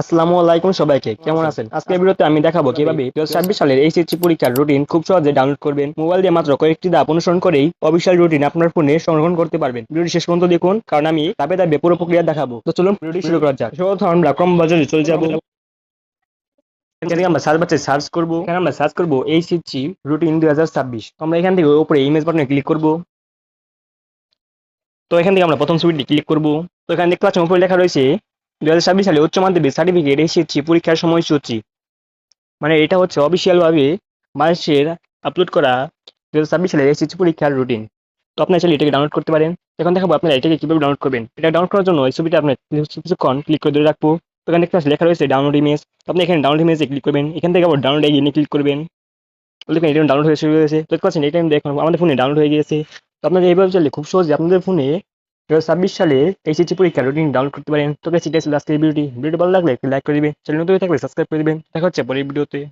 আসসালামু আলাইকুম সবাইকে, কেমন আছেন? আজকের ভিডিওতে আমি দেখাবো কিভাবে 2026 সালের এইচএসসি পরীক্ষার রুটিন খুব সহজে ডাউনলোড করবেন। মোবাইল দিয়ে মাত্র কয়েকটি ধাপ অনুসরণ করেই অফিসিয়াল রুটিন আপনার ফোনে সংরক্ষণ করতে পারবেন। ভিডিওটি শেষ পর্যন্ত দেখুন, কারণ আমি ধাপে ধাপে পুরো প্রক্রিয়া দেখাবো। তো চলুন ভিডিওটি শুরু করা যাক। সর্বপ্রথম আমরা ক্রম বাজারে চলে যাব। এখান থেকে আমরা সার্চ বারে সার্চ করব। এখানে আমরা সার্চ করব এইচএসসি রুটিন 2026। আমরা এখান থেকে উপরে ইমেজ বাটনে ক্লিক করব। তো এখান থেকে আমরা প্রথম ছবিটি ক্লিক করব। তো এখানে দেখতে পাচ্ছেন উপরে লেখা রয়েছে 2026 সালে উচ্চ মাধ্যমিক সার্টিফিকেট এইচএসসি পরীক্ষার সময়সূচি। মানে এটা হচ্ছে অফিসিয়াল ভাবে মানুষের আপলোড করা 2026 সালের এসএসসি পরীক্ষার রুটিন। তো আপনার চাইলে এটাকে ডাউনলোড করতে পারেন। এখন দেখাবো আপনারা এটাকে কিভাবে ডাউনলোড করবেন। এটা ডাউনলোড করার জন্য এই ছবিটা আপনার কিছুক্ষণ ক্লিক করে ধরে রাখবো। তো এখানে দেখতে লেখা রয়েছে ডাউনলোড ইমেজ। তো আপনি এখানে ডাউনলোড ইমেজে ক্লিক করবেন। এখান থেকে আবার ডাউনলোড এগিয়ে ক্লিক করবেন। তো দেখবেন এটা ডাউনলোড হয়ে শুরু হয়েছে। তো দেখতে পাচ্ছেন এটা দেখুন আমাদের ফোনে ডাউনলোড হয়ে গিয়েছে। তো আপনারা এইভাবে চাইলে খুব সহজে আপনাদের ফোনে 2026 সালে এসএসসি পরীক্ষার রুটিন ডাউনলোড করতে পারেন। তো গাইস, এটা ছিল আজকের ভিডিওটি। ভিডিওটি ভালো লাগলে একটি লাইক করে দিবেন। চ্যানেল নতুন হয়ে থাকলে সাবস্ক্রাইব করে দিবেন। দেখা হচ্ছে পরের ভিডিওতে।